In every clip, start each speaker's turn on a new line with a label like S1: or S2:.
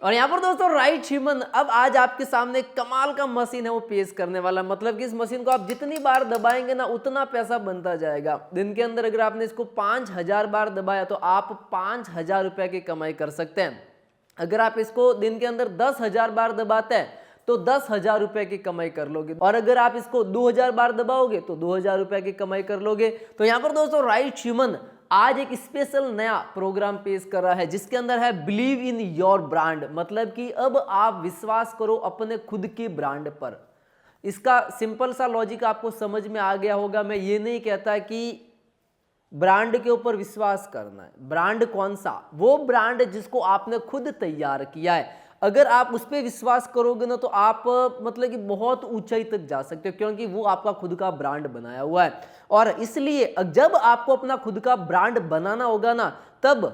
S1: और यहाँ पर दोस्तों राइट ह्यूमन अब आज आपके सामने कमाल का मशीन है वो पेश करने वाला। मतलब कि इस मशीन को आप जितनी बार दबाएंगे ना उतना पैसा बनता जाएगा। दिन के अंदर अगर आपने इसको 5000 बार दबाया तो आप 5000 रुपए की कमाई कर सकते हैं। अगर आप इसको दिन के अंदर 10,000 बार दबाते हैं तो 10,000 रुपए की कमाई कर लोगे। और अगर आप इसको 2000 बार दबाओगे तो 2000 रुपए की कमाई कर लोगे। तो यहाँ पर दोस्तों राइट ह्यूमन आज एक स्पेशल नया प्रोग्राम पेश कर रहा है जिसके अंदर है बिलीव इन योर ब्रांड। मतलब कि अब आप विश्वास करो अपने खुद के ब्रांड पर। इसका सिंपल सा लॉजिक आपको समझ में आ गया होगा। मैं ये नहीं कहता कि ब्रांड के ऊपर विश्वास करना है। ब्रांड कौन सा? वो ब्रांड जिसको आपने खुद तैयार किया है। अगर आप उस पर विश्वास करोगे ना तो आप मतलब कि बहुत ऊंचाई तक जा सकते हो, क्योंकि वो आपका खुद का ब्रांड बनाया हुआ है। और इसलिए जब आपको अपना खुद का ब्रांड बनाना होगा ना तब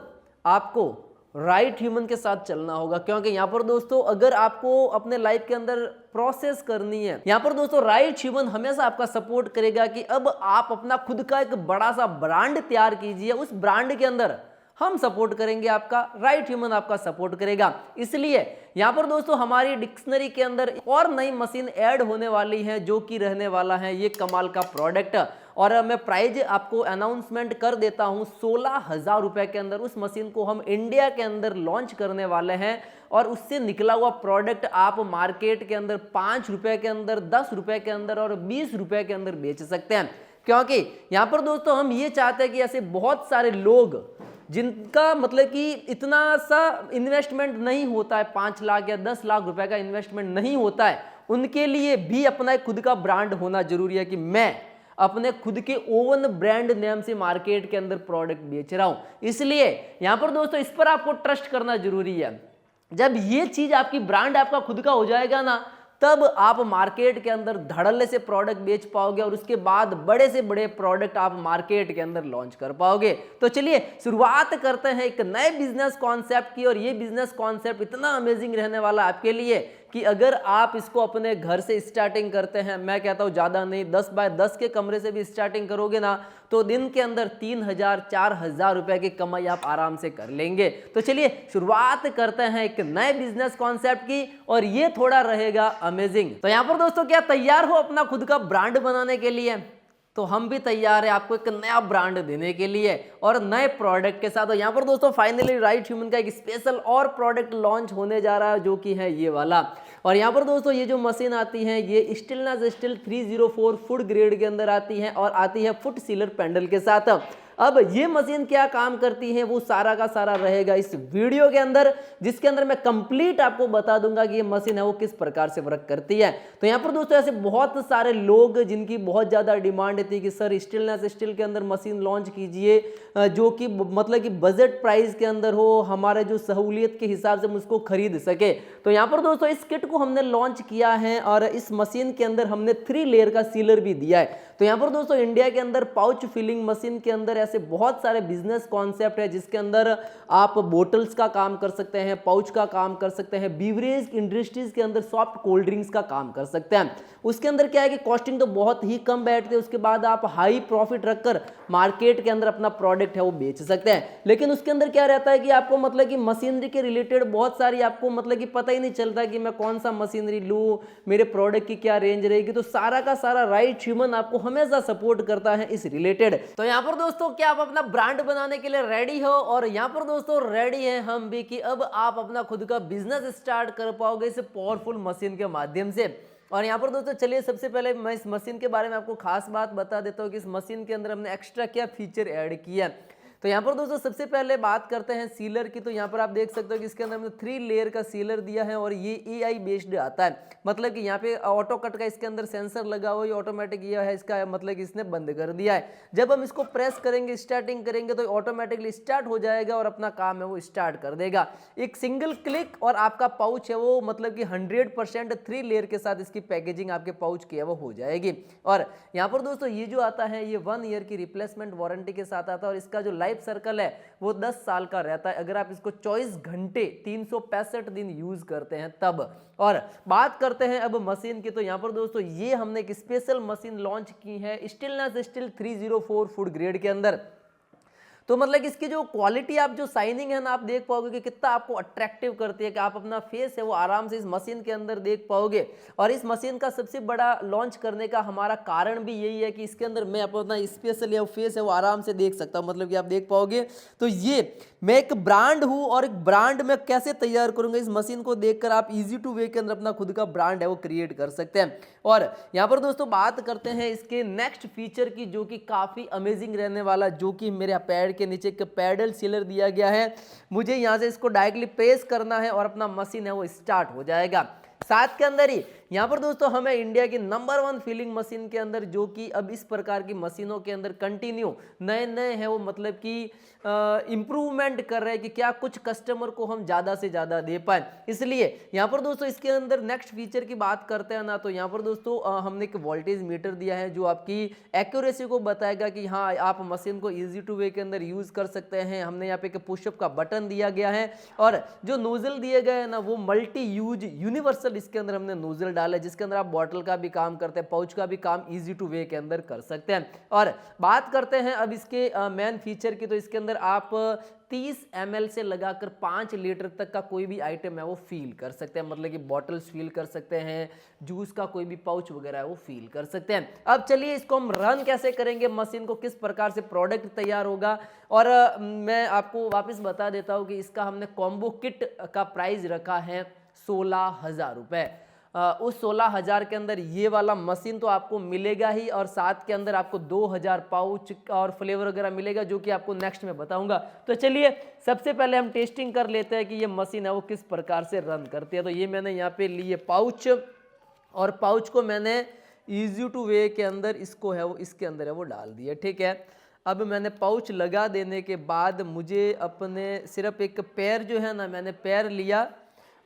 S1: आपको राइट ह्यूमन के साथ चलना होगा। क्योंकि यहाँ पर दोस्तों अगर आपको अपने लाइफ के अंदर प्रोसेस करनी है, यहाँ पर दोस्तों राइट ह्यूमन हमेशा आपका सपोर्ट करेगा कि अब आप अपना खुद का एक बड़ा सा ब्रांड तैयार कीजिए। उस ब्रांड के अंदर हम सपोर्ट करेंगे, आपका राइट ह्यूमन आपका सपोर्ट करेगा। इसलिए यहाँ पर दोस्तों हमारी डिक्शनरी के अंदर और नई मशीन ऐड होने वाली है जो कि रहने वाला है ये कमाल का प्रोडक्ट। और मैं प्राइज आपको अनाउंसमेंट कर देता हूँ 16,000 रुपए के अंदर उस मशीन को हम इंडिया के अंदर लॉन्च करने वाले हैं। और उससे निकला हुआ प्रोडक्ट आप मार्केट के अंदर 5 रुपए के अंदर, 10 रुपए के अंदर और 20 रुपए के अंदर बेच सकते हैं। क्योंकि यहाँ पर दोस्तों हम ये चाहते हैं कि ऐसे बहुत सारे लोग जिनका मतलब कि इतना सा इन्वेस्टमेंट नहीं होता है, 5 लाख या 10 लाख रुपए का इन्वेस्टमेंट नहीं होता है, उनके लिए भी अपना एक खुद का ब्रांड होना जरूरी है कि मैं अपने खुद के ओवन ब्रांड नेम से मार्केट के अंदर प्रोडक्ट बेच रहा हूं। इसलिए यहां पर दोस्तों इस पर आपको ट्रस्ट करना जरूरी है। जब ये चीज आपकी ब्रांड आपका खुद का हो जाएगा ना तब आप मार्केट के अंदर धड़ल्ले से प्रोडक्ट बेच पाओगे और उसके बाद बड़े से बड़े प्रोडक्ट आप मार्केट के अंदर लॉन्च कर पाओगे। तो चलिए शुरुआत करते हैं एक नए बिजनेस कॉन्सेप्ट की। और ये बिजनेस कॉन्सेप्ट इतना अमेजिंग रहने वाला आपके लिए कि अगर आप इसको अपने घर से स्टार्टिंग करते हैं, मैं कहता हूं ज्यादा नहीं 10 बाय 10 के कमरे से भी स्टार्टिंग करोगे ना तो दिन के अंदर 3,000 4,000 रुपए की कमाई आप आराम से कर लेंगे। तो चलिए शुरुआत करते हैं एक नए बिजनेस कॉन्सेप्ट की और ये थोड़ा रहेगा अमेजिंग। तो यहां पर दोस्तों क्या तैयार हो अपना खुद का ब्रांड बनाने के लिए? तो हम भी तैयार है आपको एक नया ब्रांड देने के लिए और नए प्रोडक्ट के साथ। तो यहाँ पर दोस्तों फाइनली राइट ह्यूमन का एक स्पेशल और प्रोडक्ट लॉन्च होने जा रहा है जो कि है ये वाला। और यहाँ पर दोस्तों ये जो मशीन आती है ये स्टिलनेस स्टील 304 फुट ग्रेड के अंदर आती है और आती है फुट सीलर पैनल के साथ। अब ये मशीन क्या काम करती है वो सारा का सारा रहेगा इस वीडियो के अंदर, जिसके अंदर मैं कंप्लीट आपको बता दूंगा कि ये मशीन है वो किस प्रकार से वर्क करती है। तो यहाँ पर दोस्तों ऐसे बहुत सारे लोग जिनकी बहुत ज्यादा डिमांड थी कि सर स्टिलनेस स्टील के अंदर मशीन लॉन्च कीजिए जो कि मतलब कि बजट प्राइस के अंदर हो, हमारे जो सहूलियत के हिसाब से हम उसको खरीद सके। तो यहाँ पर दोस्तों इस किट को हमने लॉन्च किया है और इस मशीन के अंदर हमने 3 लेयर का सीलर भी दिया है। तो यहाँ पर दोस्तों इंडिया के अंदर पाउच फिलिंग मशीन के अंदर ऐसे बहुत सारे बिजनेस कॉन्सेप्ट है जिसके अंदर आप बोटल्स का काम कर सकते हैं, पाउच का काम कर सकते हैं, बीवरेज इंडस्ट्रीज के अंदर सॉफ्ट कोल्ड ड्रिंक्स का काम कर सकते हैं। उसके अंदर क्या है कि कॉस्टिंग तो बहुत ही कम बैठते हैं, उसके बाद आप हाई प्रॉफिट रखकर मार्केट के अंदर अपना प्रोडक्ट है वो बेच सकते हैं। लेकिन उसके अंदर क्या रहता है कि आपको मतलब कि मशीनरी के रिलेटेड बहुत सारी आपको मतलब कि पता ही नहीं चलता कि मैं कौन सा मशीनरी लूँ, मेरे प्रोडक्ट की क्या रेंज रहेगी। तो सारा का सारा राइट ह्यूमन आपको हमेशा सपोर्ट करता है इस रिलेटेड। तो यहाँ पर दोस्तों क्या आप अपना ब्रांड बनाने के लिए रेडी हो? और यहाँ पर दोस्तों रेडी है हम भी कि अब आप अपना खुद का बिजनेस स्टार्ट कर पाओगे इस पावरफुल मशीन के माध्यम से। और यहाँ पर दोस्तों चलिए सबसे पहले मैं इस मशीन के बारे में आपको खास बात बता देता हूँ कि इस मशीन के अंदर हमने एक्स्ट्रा क्या फीचर ऐड किया है। तो यहाँ पर दोस्तों सबसे पहले बात करते हैं सीलर की। तो यहाँ पर आप देख सकते हो कि इसके अंदर हमने 3 लेयर का सीलर दिया है और ये AI बेस्ड आता है। मतलब कि यहाँ पे ऑटो कट का इसके अंदर सेंसर लगा हुआ है, ऑटोमेटिक ये है इसका मतलब कि इसने बंद कर दिया है। जब हम इसको प्रेस करेंगे स्टार्टिंग करेंगे तो ऑटोमेटिकली स्टार्ट हो जाएगा और अपना काम है वो स्टार्ट कर देगा। एक सिंगल क्लिक और आपका पाउच है वो मतलब कि 100% 3 लेयर के साथ इसकी पैकेजिंग आपके पाउच की है वो हो जाएगी। और यहाँ पर दोस्तों ये जो आता है ये 1 ईयर की रिप्लेसमेंट वारंटी के साथ आता है और इसका जो लाइफ सर्कल है वो 10 साल का रहता है अगर आप इसको 24 घंटे 365 दिन यूज करते हैं तब। और बात करते हैं अब मशीन की। तो यहाँ पर दोस्तों ये हमने एक स्पेशल मशीन लॉन्च की है स्टिलनेस स्टील 304 फुट ग्रेड के अंदर। तो मतलब कि इसकी जो क्वालिटी, आप जो शाइनिंग है ना, आप देख पाओगे कि कितना आपको अट्रैक्टिव करती है कि आप अपना फेस है वो आराम से इस मशीन के अंदर देख पाओगे। और इस मशीन का सबसे बड़ा लॉन्च करने का हमारा कारण भी यही है कि इसके अंदर मैं अपना स्पेशल फेस है वो आराम से देख सकता हूँ, मतलब कि आप देख पाओगे। तो ये मैं एक ब्रांड हूँ और एक ब्रांड में कैसे तैयार करूंगा, इस मशीन को देखकर आप इजी टू वे के अंदर अपना खुद का ब्रांड है वो क्रिएट कर सकते हैं। और यहाँ पर दोस्तों बात करते हैं इसके नेक्स्ट फीचर की, जो कि काफ़ी अमेजिंग रहने वाला, जो कि मेरे पैर के नीचे एक पैडल सीलर दिया गया है। मुझे यहाँ से इसको डायरेक्टली प्रेस करना है और अपना मशीन है वो स्टार्ट हो जाएगा। साथ के अंदर ही यहाँ पर दोस्तों हमें इंडिया की नंबर 1 फीलिंग मशीन के अंदर, जो कि अब इस प्रकार की मशीनों के अंदर कंटिन्यू नए नए हैं वो मतलब कि इम्प्रूवमेंट कर रहे हैं कि क्या कुछ कस्टमर को हम ज़्यादा से ज़्यादा दे पाए। इसलिए यहाँ पर दोस्तों इसके अंदर नेक्स्ट फीचर की बात करते हैं ना, तो यहाँ पर दोस्तों हमने एक वोल्टेज मीटर दिया है जो आपकी एक्यूरेसी को बताएगा कि हाँ आप मशीन को ईजी टू वे के अंदर यूज़ कर सकते हैं। हमने यहाँ पे एक पुशअप का बटन दिया गया है और जो नोजल दिए गए हैं ना वो मल्टी यूज यूनिवर्सल इसके अंदर हमने नोजल डाला है, जिसके अंदर आप बॉटल का भी काम करते हैं, पाउच का भी काम ईजी टू वे के अंदर कर सकते हैं। और बात करते हैं अब इसके मेन फीचर की, तो इसके अंदर आप 30 ml से लगाकर 5 लीटर तक का कोई भी आइटम है वो फील कर सकते हैं, मतलब कि बॉटल्स फील कर सकते हैं, जूस का कोई भी पाउच वगैरह है वो फील कर सकते हैं। अब चलिए इसको हम रन कैसे करेंगे, मशीन को किस प्रकार से प्रोडक्ट तैयार होगा। और मैं आपको वापस बता देता हूँ कि इसका हमने कॉम्बो किट का प्राइस रखा है 16,000 रुपये। उस 16,000 के अंदर ये वाला मशीन तो आपको मिलेगा ही, और साथ के अंदर आपको 2,000 पाउच और फ्लेवर वगैरह मिलेगा, जो कि आपको नेक्स्ट में बताऊंगा। तो चलिए सबसे पहले हम टेस्टिंग कर लेते हैं कि ये मशीन है वो किस प्रकार से रन करती है। तो ये मैंने यहाँ पे लिए पाउच, और पाउच को मैंने ईजी टू वे के अंदर इसको है वो इसके अंदर है वो डाल दिया, ठीक है। अब मैंने पाउच लगा देने के बाद मुझे अपने सिर्फ एक पैर जो है ना, मैंने पैर लिया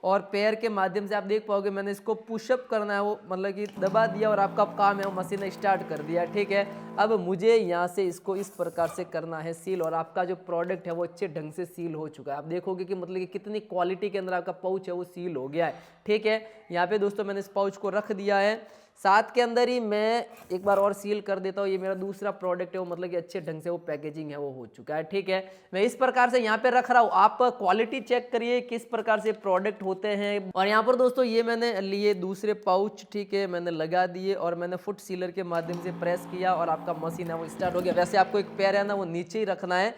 S1: और पैर के माध्यम से आप देख पाओगे मैंने इसको पुशअप करना है वो मतलब कि दबा दिया और आपका काम है वो मशीन ने स्टार्ट कर दिया, ठीक है। अब मुझे यहाँ से इसको इस प्रकार से करना है सील, और आपका जो प्रोडक्ट है वो अच्छे ढंग से सील हो चुका है। आप देखोगे कि मतलब कि कितनी क्वालिटी के अंदर आपका पाउच है वो सील हो गया है, ठीक है। यहाँ पे दोस्तों मैंने इस पाउच को रख दिया है, साथ के अंदर ही मैं एक बार और सील कर देता हूँ। ये मेरा दूसरा प्रोडक्ट है वो मतलब कि अच्छे ढंग से वो पैकेजिंग है वो हो चुका है, ठीक है। मैं इस प्रकार से यहाँ पे रख रहा हूँ, आप क्वालिटी चेक करिए किस प्रकार से प्रोडक्ट होते हैं। और यहाँ पर दोस्तों ये मैंने लिए दूसरे पाउच, ठीक है, मैंने लगा दिए और मैंने फुट सीलर के माध्यम से प्रेस किया और आपका मशीन है वो स्टार्ट हो गया। वैसे आपको एक पैर है ना वो नीचे ही रखना है,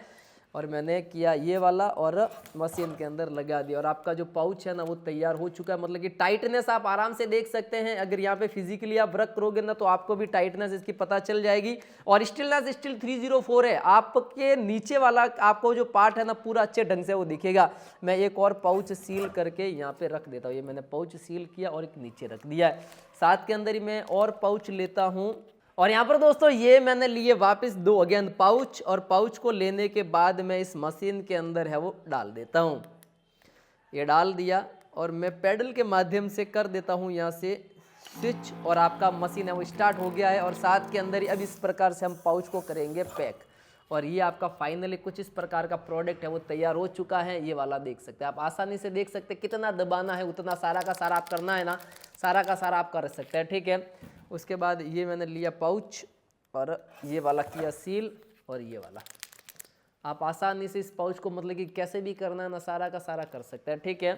S1: और मैंने किया ये वाला और मशीन के अंदर लगा दिया, और आपका जो पाउच है ना वो तैयार हो चुका है। मतलब कि टाइटनेस आप आराम से देख सकते हैं, अगर यहाँ पे फिजिकली आप वर्क करोगे ना तो आपको भी टाइटनेस इसकी पता चल जाएगी। और स्टिलनेस स्टिल 304 है, आपके नीचे वाला आपको जो पार्ट है ना पूरा अच्छे ढंग से वो दिखेगा। मैं एक और पाउच सील करके यहाँ पे रख देता हूँ, ये मैंने पाउच सील किया और एक नीचे रख दिया है। साथ के अंदर ही मैं और पाउच लेता हूँ, और यहाँ पर दोस्तों ये मैंने लिए वापस 2 अगेन पाउच, और पाउच को लेने के बाद मैं इस मशीन के अंदर है वो डाल देता हूँ। ये डाल दिया और मैं पैडल के माध्यम से कर देता हूँ यहाँ से स्विच, और आपका मशीन है वो स्टार्ट हो गया है। और साथ के अंदर ही अब इस प्रकार से हम पाउच को करेंगे पैक, और ये आपका फाइनली कुछ इस प्रकार का प्रोडक्ट है वो तैयार हो चुका है। ये वाला देख सकते हैं आप, आसानी से देख सकते हैं, कितना दबाना है उतना सारा का सारा आप करना है ना, सारा का सारा आप कर सकते हैं, ठीक है। उसके बाद ये मैंने लिया पाउच और ये वाला किया सील, और ये वाला आप आसानी से इस पाउच को मतलब कि कैसे भी करना है ना सारा का सारा कर सकते हैं, ठीक है।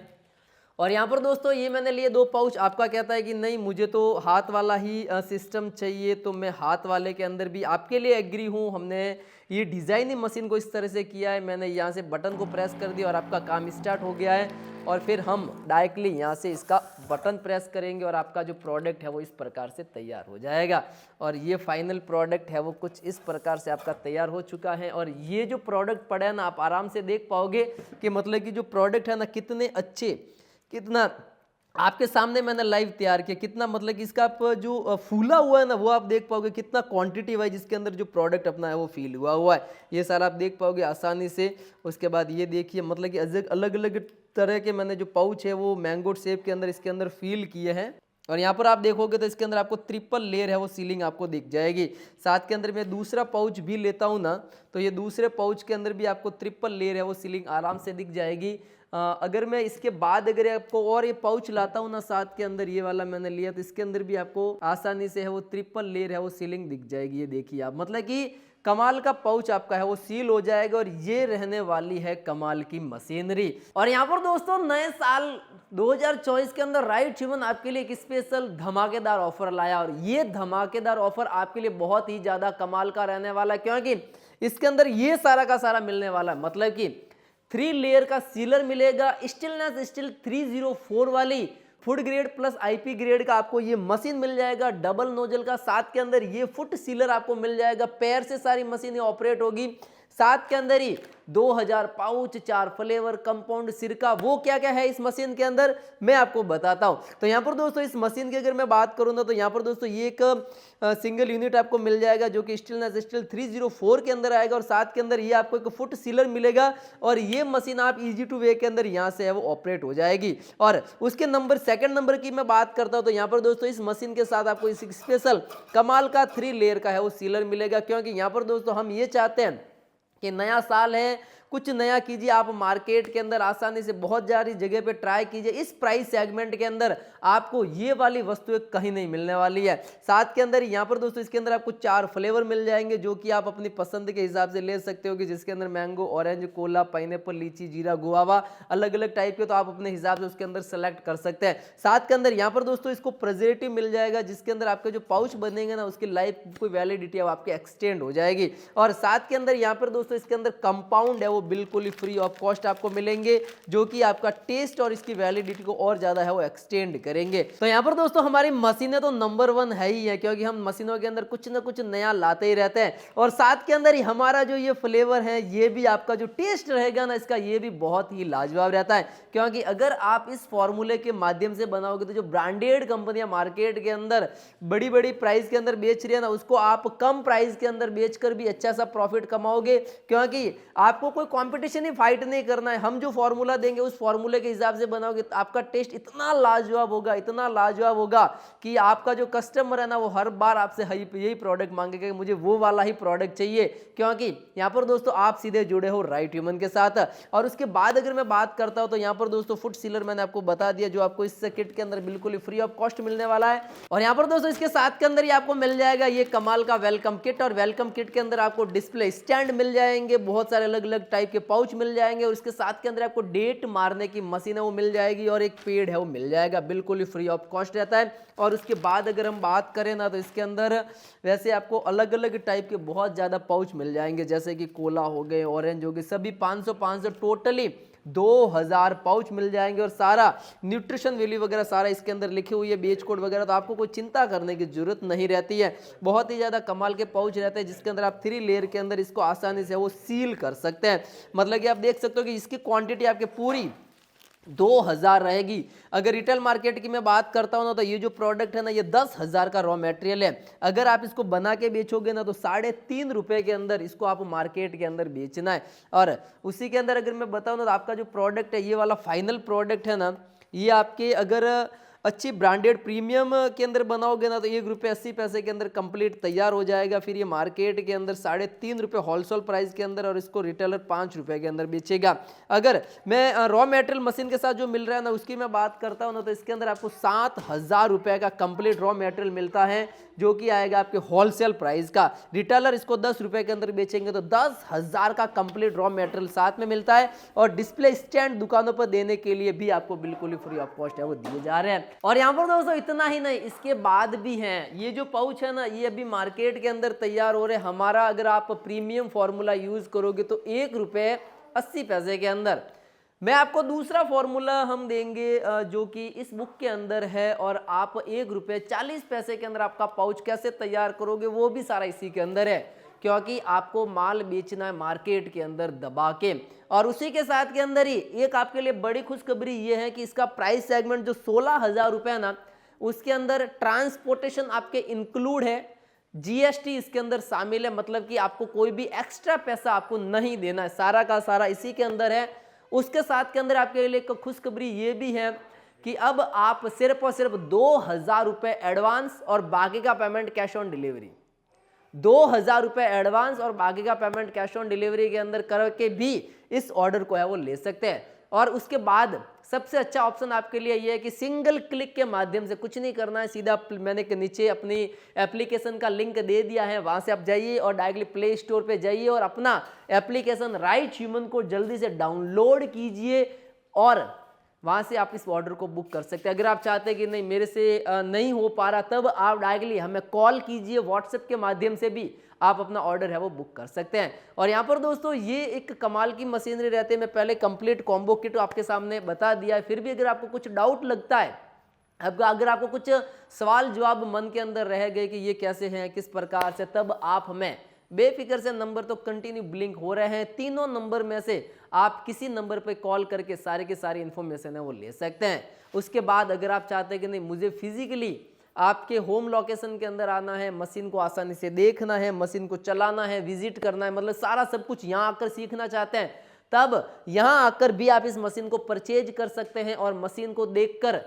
S1: और यहाँ पर दोस्तों ये मैंने लिए 2 पाउच, आपका कहता है कि नहीं मुझे तो हाथ वाला ही सिस्टम चाहिए, तो मैं हाथ वाले के अंदर भी आपके लिए एग्री हूँ। हमने ये डिज़ाइन ही मशीन को इस तरह से किया है, मैंने यहाँ से बटन को प्रेस कर दिया और आपका काम स्टार्ट हो गया है। और फिर हम डायरेक्टली यहाँ से इसका बटन प्रेस करेंगे और आपका जो प्रोडक्ट है वो इस प्रकार से तैयार हो जाएगा। और ये फाइनल प्रोडक्ट है वो कुछ इस प्रकार से आपका तैयार हो चुका है। और ये जो प्रोडक्ट पड़ा है ना आप आराम से देख पाओगे कि मतलब कि जो प्रोडक्ट है ना कितने अच्छे, कितना आपके सामने मैंने लाइव तैयार किया, कितना मतलब कि इसका आप जो फूला हुआ है ना वो आप देख पाओगे, कितना क्वांटिटी वाइज इसके अंदर जो प्रोडक्ट अपना है वो फील हुआ है, ये सारा आप देख पाओगे आसानी से। उसके बाद ये देखिए मतलब कि अलग अलग तरह के मैंने जो पाउच है वो मैंगो शेप के अंदर इसके अंदर फील किए हैं। और यहाँ पर आप देखोगे तो इसके अंदर आपको ट्रिपल लेयर है वो सीलिंग आपको दिख जाएगी। साथ के अंदर मैं दूसरा पाउच भी लेता हूँ ना, तो ये दूसरे पाउच के अंदर भी आपको ट्रिपल लेयर है वो सीलिंग आराम से दिख जाएगी। अगर मैं इसके बाद अगर आपको और ये पाउच लाता हूँ ना साथ के अंदर, ये वाला मैंने लिया, तो इसके अंदर भी आपको आसानी से है वो ट्रिपल लेयर है वो सीलिंग दिख जाएगी। ये देखिए आप मतलब कि कमाल का पाउच आपका है वो सील हो जाएगा और ये रहने वाली है कमाल की मशीनरी। और यहाँ पर दोस्तों नए साल 2024 के अंदर राइट ह्यूमन आपके लिए एक स्पेशल धमाकेदार ऑफर लाया और ये धमाकेदार ऑफर आपके लिए बहुत ही ज्यादा कमाल का रहने वाला है, क्योंकि इसके अंदर ये सारा का सारा मिलने वाला है। मतलब कि 3 लेयर का सीलर मिलेगा, स्टेनलेस स्टील 304 वाली food grade plus IP grade का आपको ये मशीन मिल जाएगा, डबल नोजल का। साथ के अंदर ये फुट सीलर आपको मिल जाएगा, पैर से सारी मशीनें ऑपरेट होगी। साथ के अंदर ही 2000 पाउच, 4 फ्लेवर, कंपाउंड, सिरका, वो क्या क्या है इस मशीन के अंदर मैं आपको बताता हूं। तो यहाँ पर दोस्तों इस मशीन की अगर मैं बात करूँ ना, तो यहाँ पर दोस्तों ये एक सिंगल यूनिट आपको मिल जाएगा जो कि स्टेनलेस स्टील 304 के अंदर आएगा और साथ के अंदर ये आपको एक फुट सीलर मिलेगा और ये मशीन आप इजी टू वे के अंदर यहाँ से है वो ऑपरेट हो जाएगी। और उसके सेकंड नंबर की मैं बात करता हूँ तो यहाँ पर दोस्तों इस मशीन के साथ आपको इस स्पेशल कमाल का 3 लेयर का है वो सीलर मिलेगा, क्योंकि यहाँ पर दोस्तों हम ये चाहते हैं कि नया साल है, कुछ नया कीजिए। आप मार्केट के अंदर आसानी से बहुत सारी जगह पे ट्राई कीजिए। इस प्राइस सेगमेंट के अंदर आपको ये वाली वस्तुएं कहीं नहीं मिलने वाली है। साथ के अंदर यहाँ पर दोस्तों इसके अंदर आपको 4 फ्लेवर मिल जाएंगे जो कि आप अपनी पसंद के हिसाब से ले सकते हो, कि जिसके अंदर मैंगो, ऑरेंज, कोला, पाइनएप्पल, लीची, जीरा, गुआवा, अलग अलग टाइप के, तो आप अपने हिसाब से उसके अंदर सेलेक्ट कर सकते हैं। साथ के अंदर यहाँ पर दोस्तों इसको प्रिजर्वेटिव मिल जाएगा जिसके अंदर आपके जो पाउच बनेंगे ना उसकी लाइफ कोई वैलिडिटी है आपकी एक्सटेंड हो जाएगी। और साथ के अंदर यहाँ पर दोस्तों इसके अंदर कंपाउंड है वो बिल्कुल ही फ्री ऑफ कॉस्ट आपको मिलेंगे, जो कि आपका टेस्ट और इसकी वैलिडिटी को और ज्यादा है वो एक्सटेंड करेंगे। तो यहाँ पर दोस्तों हमारी मशीनें तो नंबर 1 है ही है, क्योंकि हम मशीनों के अंदर कुछ ना कुछ नया लाते ही रहते हैं। और साथ के अंदर ही हमारा जो ये फ्लेवर है, ये भी आपका जो टेस्ट रहेगा ना इसका, ये भी बहुत ही लाजवाब रहता है। क्योंकि अगर आप इस फॉर्मूले के माध्यम से बनाओगे तो जो ब्रांडेड कंपनियां मार्केट के अंदर बड़ी बड़ी प्राइस के अंदर बेच रही है ना, उसको आप कम प्राइस के अंदर बेचकर भी अच्छा सा प्रॉफिट कमाओगे, क्योंकि आपको कोई कंपटीशन ही फाइट नहीं करना है। हम जो फॉर्मूला देंगे उस फॉर्मूले के हिसाब से बनाओगे तो आपका टेस्ट इतना लाजवाब होगा, इतना लाजवाब होगा कि आपका जो कस्टमर है ना वो हर बार आपसे यही प्रोडक्ट मांगेगा, मुझे वो वाला ही प्रोडक्ट चाहिए। क्योंकि यहाँ पर दोस्तों आप सीधे जुड़े हो राइट ह्यूमन के साथ। और उसके बाद अगर मैं बात करता हूं तो यहाँ पर दोस्तों फुट सीलर मैंने आपको बता दिया जो आपको इस किट के अंदर बिल्कुल ही फ्री ऑफ कॉस्ट मिलने वाला है। और यहाँ पर दोस्तों इसके साथ के अंदर ही आपको मिल जाएगा ये कमाल का वेलकम किट, और वेलकम किट के अंदर आपको डिस्प्ले स्टैंड मिल जाएंगे, बहुत सारे अलग अलग टाइप के पाउच मिल जाएंगे और इसके साथ के अंदर आपको डेट मारने की मशीन है वो मिल जाएगी और एक पेड़ है वो मिल जाएगा, बिल्कुल ही फ्री ऑफ कॉस्ट रहता है। और उसके बाद अगर हम बात करें ना तो इसके अंदर वैसे आपको अलग अलग टाइप के बहुत ज़्यादा पाउच मिल जाएंगे, जैसे कि कोला हो गए, ऑरेंज हो गए, सभी 500 टोटली 2000 पाउच मिल जाएंगे। और सारा न्यूट्रिशन वैल्यू वगैरह सारा इसके अंदर लिखे हुई है, बेच कोड वगैरह, तो आपको कोई चिंता करने की जरूरत नहीं रहती है। बहुत ही ज़्यादा कमाल के पाउच रहते हैं जिसके अंदर आप 3 लेयर के अंदर इसको आसानी से वो सील कर सकते हैं। मतलब कि आप देख सकते हो कि इसकी क्वांटिटी आपके पूरी 2000 रहेगी। अगर रिटेल मार्केट की मैं बात करता हूं ना तो ये जो प्रोडक्ट है ना ये 10,000 का रॉ मटेरियल है। अगर आप इसको बना के बेचोगे ना तो 3.5 रुपए के अंदर इसको आप मार्केट के अंदर बेचना है। और उसी के अंदर अगर मैं बताऊं ना तो आपका जो प्रोडक्ट है ये वाला फाइनल प्रोडक्ट है ना, ये आपके अगर अच्छी ब्रांडेड प्रीमियम के अंदर बनाओगे ना तो ₹1.80 के अंदर कंप्लीट तैयार हो जाएगा। फिर ये मार्केट के अंदर 3.5 रुपये होलसेल प्राइस के अंदर और इसको रिटेलर 5 रुपये के अंदर बेचेगा। अगर मैं रॉ मटेरियल मशीन के साथ जो मिल रहा है ना उसकी मैं बात करता हूँ ना तो इसके अंदर आपको 7,000 रुपये का कंप्लीट रॉ मटेरियल मिलता है जो कि आएगा आपके होलसेल प्राइस का। रिटेलर इसको 10 रुपये के अंदर बेचेंगे तो 10,000 का कंप्लीट रॉ मटेरियल साथ में मिलता है। और डिस्प्ले स्टैंड दुकानों पर देने के लिए भी आपको बिल्कुल ही फ्री ऑफ कॉस्ट है वो दिए जा रहे हैं। और यहाँ पर दोस्तों इतना ही नहीं, इसके बाद भी हैं ये जो पाउच है ना ये अभी मार्केट के अंदर तैयार हो रहे हैं। हमारा अगर आप प्रीमियम फॉर्मूला यूज करोगे तो ₹1.80 के अंदर मैं आपको दूसरा फॉर्मूला हम देंगे जो कि इस बुक के अंदर है, और आप ₹1.40 के अंदर आपका पाउच कैसे तैयार करोगे वो भी सारा इसी के अंदर है, क्योंकि आपको माल बेचना है मार्केट के अंदर दबा के। और उसी के साथ के अंदर ही एक आपके लिए बड़ी खुशखबरी ये है कि इसका प्राइस सेगमेंट जो 16,000 रुपये है ना उसके अंदर ट्रांसपोर्टेशन आपके इंक्लूड है, जीएसटी इसके अंदर शामिल है, मतलब कि आपको कोई भी एक्स्ट्रा पैसा आपको नहीं देना है, सारा का सारा इसी के अंदर है। उसके साथ के अंदर आपके लिए एक खुशखबरी ये भी है कि अब आप सिर्फ और सिर्फ 2,000 रुपये एडवांस और बाकी का पेमेंट कैश ऑन डिलीवरी, 2,000 रुपये एडवांस और बाकी का पेमेंट कैश ऑन डिलीवरी के अंदर करके भी इस ऑर्डर को है वो ले सकते हैं। और उसके बाद सबसे अच्छा ऑप्शन आपके लिए ये है कि सिंगल क्लिक के माध्यम से, कुछ नहीं करना है, सीधा मैंने के नीचे अपनी एप्लीकेशन का लिंक दे दिया है, वहां से आप जाइए और डायरेक्टली प्ले स्टोर पे जाइए और अपना एप्लीकेशन राइट ह्यूमन को जल्दी से डाउनलोड कीजिए और वहां से आप इस ऑर्डर को बुक कर सकते हैं। अगर आप चाहते हैं कि नहीं मेरे से नहीं हो पा रहा, तब आप डायरेक्टली हमें कॉल कीजिए, व्हाट्सएप के माध्यम से भी आप अपना ऑर्डर है वो बुक कर सकते हैं। और यहाँ पर दोस्तों ये एक कमाल की मशीनरी रहती है। मैं पहले कंप्लीट कॉम्बो किट आपके सामने बता दिया है, फिर भी अगर आपको कुछ डाउट लगता है, अब अगर आपको कुछ सवाल जवाब मन के अंदर रह गए कि ये कैसे हैं, किस प्रकार से, तब आप हमें बेफिक्र से, नंबर तो कंटिन्यू ब्लिंक हो रहे हैं, तीनों नंबर में से आप किसी नंबर पर कॉल करके सारे के सारी इन्फॉर्मेशन है वो ले सकते हैं। उसके बाद अगर आप चाहते हैं कि नहीं मुझे फिजिकली आपके होम लोकेशन के अंदर आना है, मशीन को आसानी से देखना है, मशीन को चलाना है, विजिट करना है, मतलब सारा सब कुछ यहाँ आकर सीखना चाहते हैं, तब यहाँ आकर भी आप इस मशीन को परचेज कर सकते हैं और मशीन को देखकर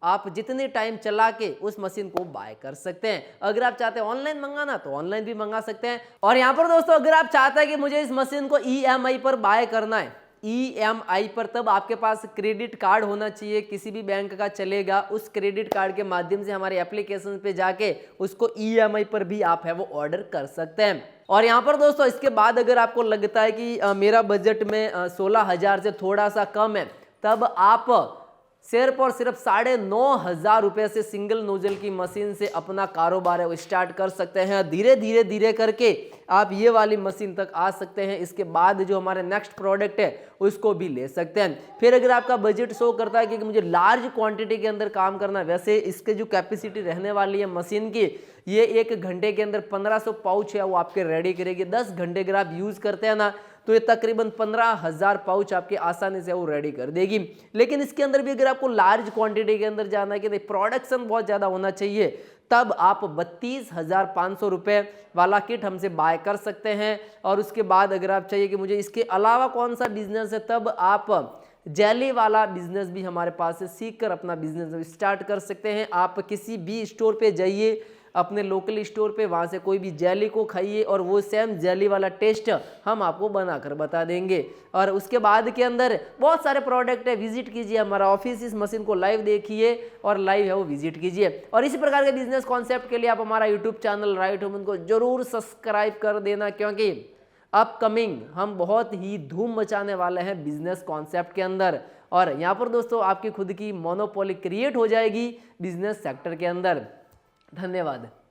S1: आप जितने टाइम चला के उस मशीन को बाय कर सकते हैं। अगर आप चाहते हैं ऑनलाइन मंगाना तो ऑनलाइन भी मंगा सकते हैं। और यहाँ पर दोस्तों अगर आप चाहते हैं कि मुझे इस मशीन को EMI पर बाय करना है, EMI पर, तब आपके पास क्रेडिट कार्ड होना चाहिए, किसी भी बैंक का चलेगा। उस क्रेडिट कार्ड के माध्यम से हमारे एप्लीकेशन पे जाके उसको EMI पर भी आप है वो ऑर्डर कर सकते हैं। और यहाँ पर दोस्तों इसके बाद अगर आपको लगता है कि मेरा बजट में 16,000 से थोड़ा सा कम है, तब आप सिर्फ और सिर्फ 9,500 रुपये से सिंगल नोजल की मशीन से अपना कारोबार है वो स्टार्ट कर सकते हैं। धीरे धीरे करके आप ये वाली मशीन तक आ सकते हैं। इसके बाद जो हमारे नेक्स्ट प्रोडक्ट है उसको भी ले सकते हैं। फिर अगर आपका बजट शो करता है कि मुझे लार्ज क्वांटिटी के अंदर काम करना है, वैसे इसके जो कैपेसिटी रहने वाली है मशीन की, ये 1 घंटे के अंदर 1500 पाउच है वो आपके रेडी करेगी। 10 घंटे अगर आप यूज़ करते हैं ना तो ये तकरीबन 15,000 पाउच आपके आसानी से वो रेडी कर देगी। लेकिन इसके अंदर भी अगर आपको लार्ज क्वांटिटी के अंदर जाना है कि प्रोडक्शन बहुत ज़्यादा होना चाहिए, तब आप 32,500 रुपये वाला किट हमसे बाय कर सकते हैं। और उसके बाद अगर आप चाहिए कि मुझे इसके अलावा कौन सा बिजनेस है, तब आप जेली वाला बिजनेस भी हमारे पास से सीख कर अपना बिजनेस स्टार्ट कर सकते हैं। आप किसी भी स्टोर पे जाइए, अपने लोकल स्टोर पे, वहाँ से कोई भी जेली को खाइए और वो सेम जेली वाला टेस्ट हम आपको बनाकर बता देंगे। और उसके बाद के अंदर बहुत सारे प्रोडक्ट है, विजिट कीजिए हमारा ऑफिस, इस मशीन को लाइव देखिए और लाइव है वो विजिट कीजिए। और इसी प्रकार के बिजनेस कॉन्सेप्ट के लिए आप हमारा यूट्यूब चैनल राइट ह्यूमन को जरूर सब्सक्राइब कर देना, क्योंकि अपकमिंग हम बहुत ही धूम मचाने वाले हैं बिजनेस कॉन्सेप्ट के अंदर। और यहाँ पर दोस्तों आपकी खुद की मोनोपोली क्रिएट हो जाएगी बिजनेस सेक्टर के अंदर। धन्यवाद।